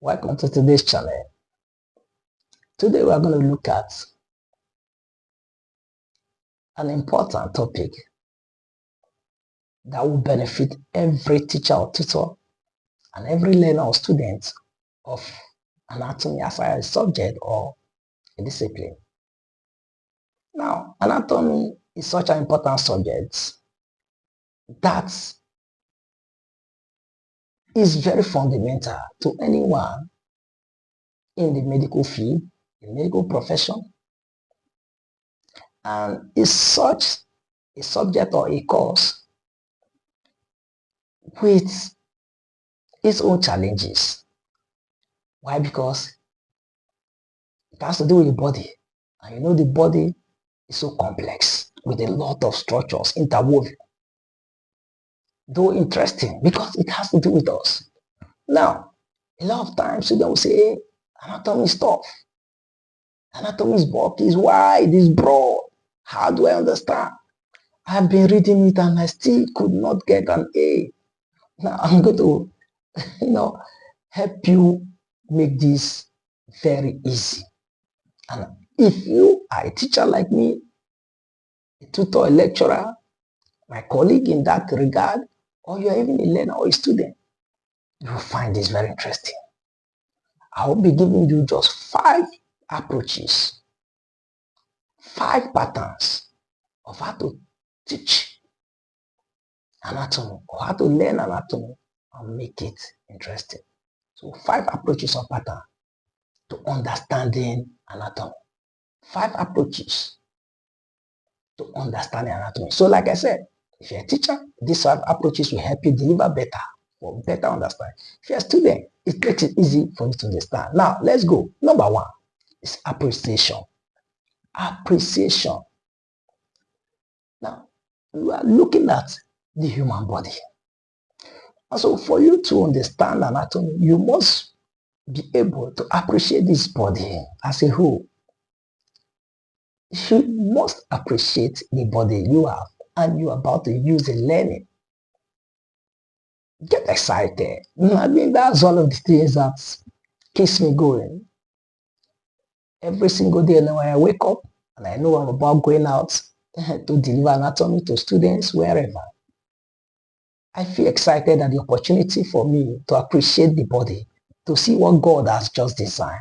Welcome to today's channel. Today we are going to look at an important topic that will benefit every teacher or tutor and every learner or student of anatomy as a subject or a discipline. Now, anatomy is such an important subject that is very fundamental to anyone in the medical field, the medical profession, and is such a subject or a course with its own challenges. Why? Because it has to do with the body. And you know the body is so complex with a lot of structures interwoven. Though interesting because it has to do with us. Now, a lot of times students will say, hey, anatomy is tough. Anatomy is bulky, is wide, is broad. How do I understand? I've been reading it and I still could not get an A. Now I'm going to, help you make this very easy. And if you are a teacher like me, a tutor, a lecturer, my colleague in that regard, or you are even a learner or a student, you will find this very interesting. I will be giving you just 5 approaches, 5 patterns of how to teach anatomy or how to learn anatomy and make it interesting. So 5 approaches or patterns to understanding anatomy. 5 approaches to understanding anatomy. So like I said, if you're a teacher, these 5 approaches will help you deliver better or better understand. If you're a student, it makes it easy for you to understand. Now, let's go. Number 1 is appreciation. Appreciation. Now, we are looking at the human body. And so for you to understand anatomy, you must be able to appreciate this body as a whole. You must appreciate the body you have and you're about to use in learning. Get excited. I mean, that's one of the things that keeps me going. Every single day when I wake up and I know I'm about going out to deliver anatomy to students wherever, I feel excited at the opportunity for me to appreciate the body, to see what God has just designed,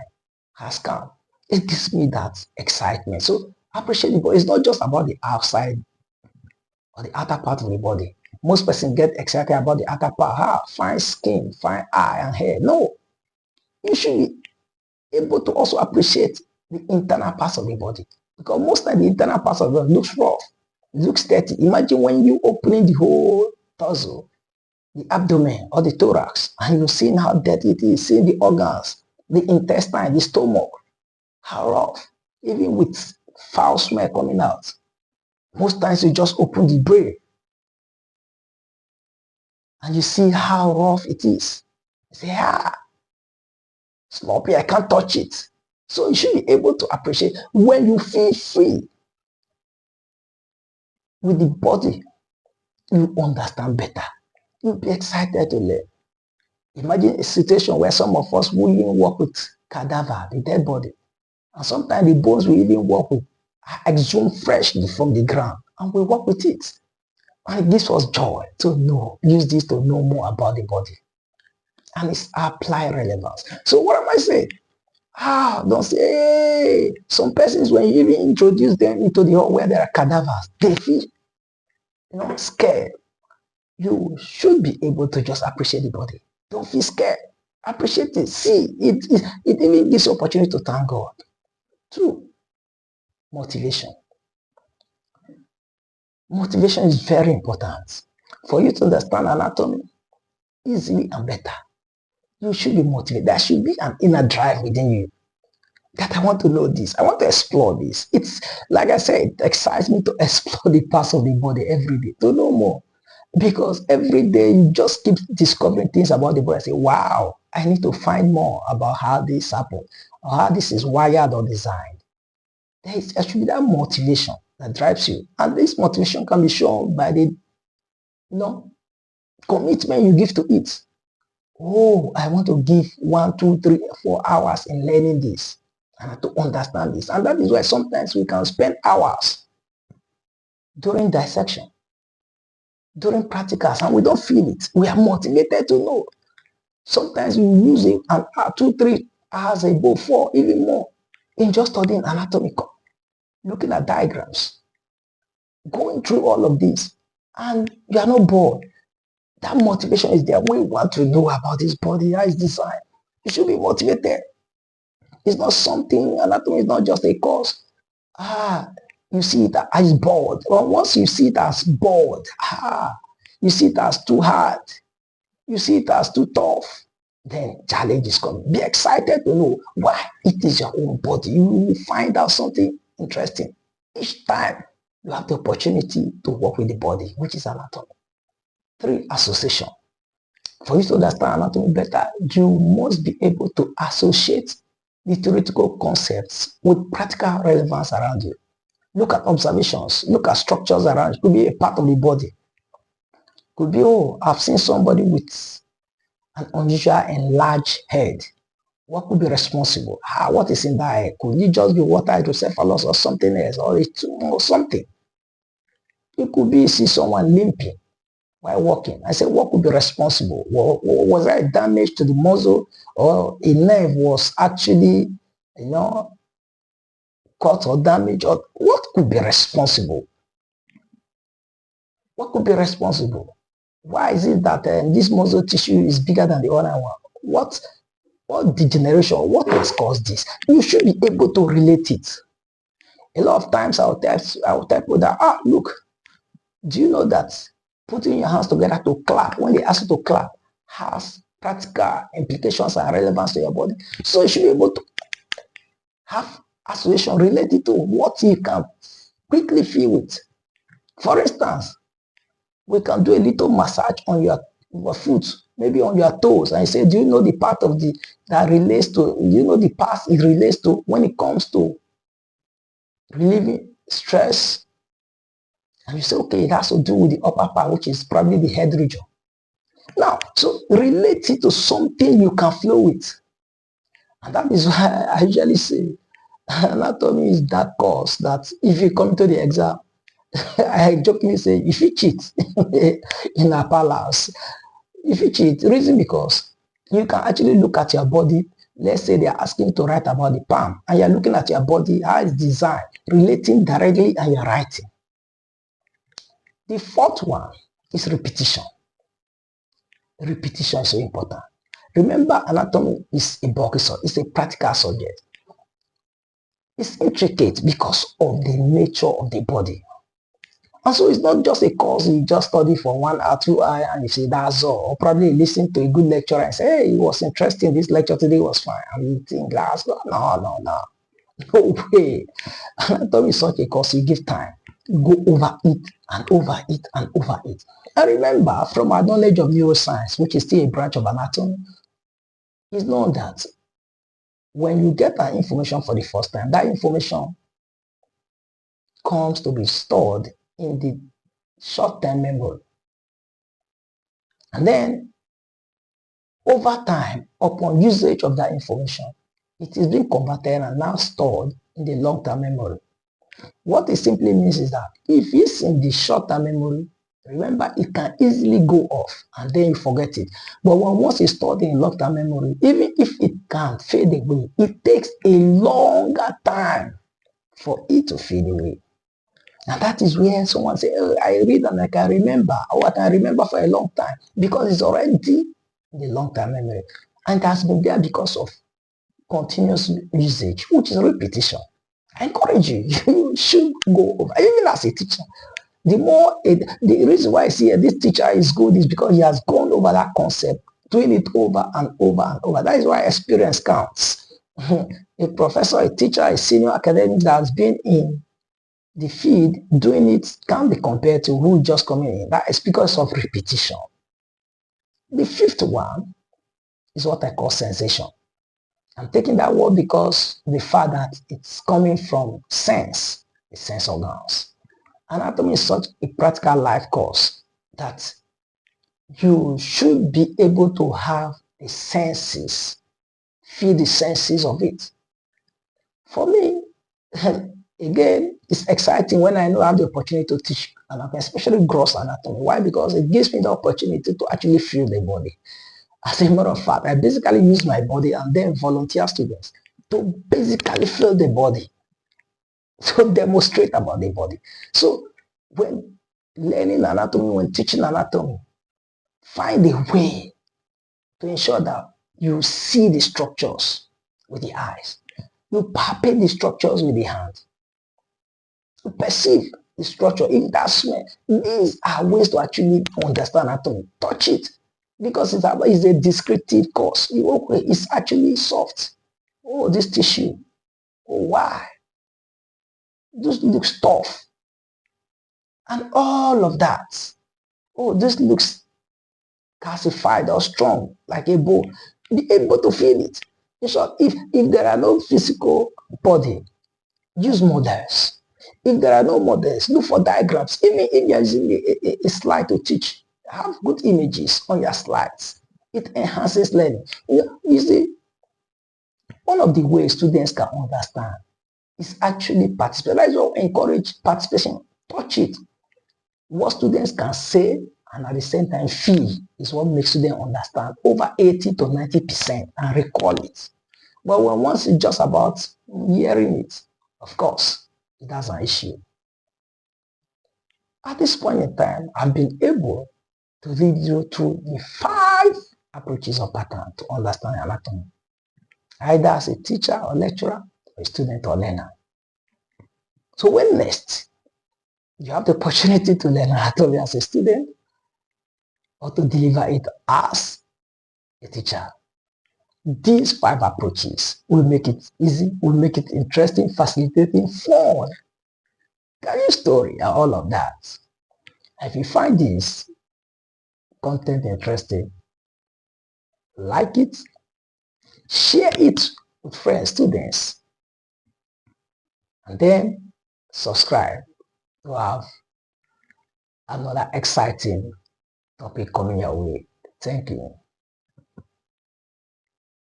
has come. It gives me that excitement. So appreciate the body. It's not just about the outside or the outer part of the body. Most persons get excited about the outer part. Fine skin, fine eye and hair. No. You should be able to also appreciate the internal parts of the body. Because most of the internal parts of the body looks rough, looks dirty. Imagine when you opening the whole torso, the abdomen or the thorax, and you're seeing how dirty it is, seeing the organs, the intestine, the stomach, how rough, even with foul smell coming out. Most times you just open the brain and you see how rough it is. You say, sloppy, I can't touch it. So you should be able to appreciate when you feel free with the body, you understand better. You'll be excited to learn. Imagine a situation where some of us will even work with cadaver, the dead body. And sometimes the bones will even work with, exhumed freshly from the ground. And we work with it. And it gives us joy to know, use this to know more about the body. And it's apply relevance. So what am I saying? Don't say, hey. Some persons, when you even introduce them into the hall where there are cadavers, they feel, scared. You should be able to just appreciate the body. Don't feel scared. Appreciate it. See, it even gives you opportunity to thank God. 2, motivation. Motivation is very important. For you to understand anatomy easily and better, you should be motivated. There should be an inner drive within you that I want to know this. I want to explore this. It's, like I said, it excites me to explore the parts of the body every day, to know more. Because every day you just keep discovering things about the body. I say, wow, I need to find more about how this happened or how this is wired or designed. There is actually that motivation that drives you. And this motivation can be shown by the commitment you give to it. Oh, I want to give 1, 2, 3, 4 hours in learning this and to understand this. And that is why sometimes we can spend hours during dissection, during practicals, and we don't feel it. We are motivated to know. Sometimes you use it an hour, 2, 3 hours ago, 4, even more, in just studying anatomy, looking at diagrams, going through all of this, and you are not bored. That motivation is there. We want to know about this body, how it's designed. You should be motivated. It's not something, anatomy is not just a course. You see it as bored. Well, once you see it as bored, you see it as too hard, you see it as too tough, then challenges come. Be excited to know why it is your own body. You will find out something interesting each time you have the opportunity to work with the body, which is anatomy. 3, association. For you to understand anatomy better, you must be able to associate the theoretical concepts with practical relevance around you. Look at observations, look at structures around. It could be a part of the body. It could be, oh, I've seen somebody with an unusual enlarged head. What could be responsible? What is in that head? Could it just be water hydrocephalus or something else, or a tumor or something? It could be see someone limping while walking. I said, what could be responsible? Was there damage to the muscle, or a nerve was actually, cut or damaged? Or what could be responsible? What could be responsible? Why is it that this muscle tissue is bigger than the other one? What degeneration? What has caused this? You should be able to relate it. A lot of times I'll tell people that, look, do you know that putting your hands together to clap, when they ask you to clap, has practical implications and relevance to your body? So you should be able to have association related to what you can quickly feel with. For instance, we can do a little massage on your foot, maybe on your toes, and say, do you know the part of that relates to, the part it relates to when it comes to relieving stress? And you say, okay, it has to do with the upper part, which is probably the head region. Now, so relate it to something you can flow with. And that is why I usually say anatomy is that course that if you come to the exam, I jokingly say, if you cheat in a palace, if you cheat, reason because you can actually look at your body. Let's say they are asking you to write about the palm, and you're looking at your body, how it's designed, relating directly, and you're writing. The 4th one is repetition. Repetition is so important. Remember, anatomy is a bulky subject, it's a practical subject. It's intricate because of the nature of the body. And so it's not just a course you just study for 1 or 2 hours and you say that's all. Or probably listen to a good lecturer and say, hey, it was interesting. This lecture today was fine. I'm eating glass. No. No way. Anatomy is such a course you give time. You go over it and over it and over it. And remember, from our knowledge of neuroscience, which is still a branch of anatomy, it's known that when you get that information for the first time, that information comes to be stored in the short-term memory. And then, over time, upon usage of that information, it is being converted and now stored in the long-term memory. What it simply means is that if it's in the short-term memory, remember, it can easily go off and then you forget it. But once it's stored in long-term memory, even if it can fade away, it takes a longer time for it to fade away. And that is where someone say, oh, I read and I can remember, or I can remember for a long time, because it's already in the long-term memory. And it has been there because of continuous usage, which is repetition. I encourage you, you should go over, even as a teacher. The reason why I see this teacher is good is because he has gone over that concept, doing it over and over and over. That is why experience counts. A professor, a teacher, a senior academic that has been in the field doing it can't be compared to who just coming in. That is because of repetition. The 5th one is what I call sensation. I'm taking that word because the fact that it's coming from sense, the sense organs. Anatomy is such a practical life course that you should be able to have the senses, feel the senses of it. For me, again, it's exciting when I know I have the opportunity to teach anatomy, especially gross anatomy. Why? Because it gives me the opportunity to actually feel the body. As a matter of fact, I basically use my body and then volunteer students to basically feel the body, to demonstrate about the body. So when learning anatomy, when teaching anatomy, find a way to ensure that you see the structures with the eyes. You palpate the structures with the hand. You perceive the structure. If that smell, these are ways to actually understand anatomy. Touch it. Because it's a descriptive course. It's actually soft. Oh, this tissue. Oh, why? This looks tough. And all of that. Oh, this looks calcified or strong, like a bone. Be able to feel it. In short, if there are no physical body, use models. If there are no models, look for diagrams. Even if you're using a slide to teach, have good images on your slides. It enhances learning. You see, one of the ways students can understand is actually participate. Let's encourage participation. Touch it. What students can say and at the same time feel is what makes students understand over 80 to 90% and recall it. But when once it's just about hearing it, of course, that's an issue. At this point in time, I've been able to lead you through the 5 approaches or patterns to understand anatomy, either as a teacher or lecturer, or a student or learner. So when next you have the opportunity to learn anatomy as a student or to deliver it as a teacher, these 5 approaches will make it easy, will make it interesting, facilitating, fun, career story, and all of that. If you find this content interesting, like it, share it with friends, students, and then subscribe to have another exciting topic coming your way. Thank you.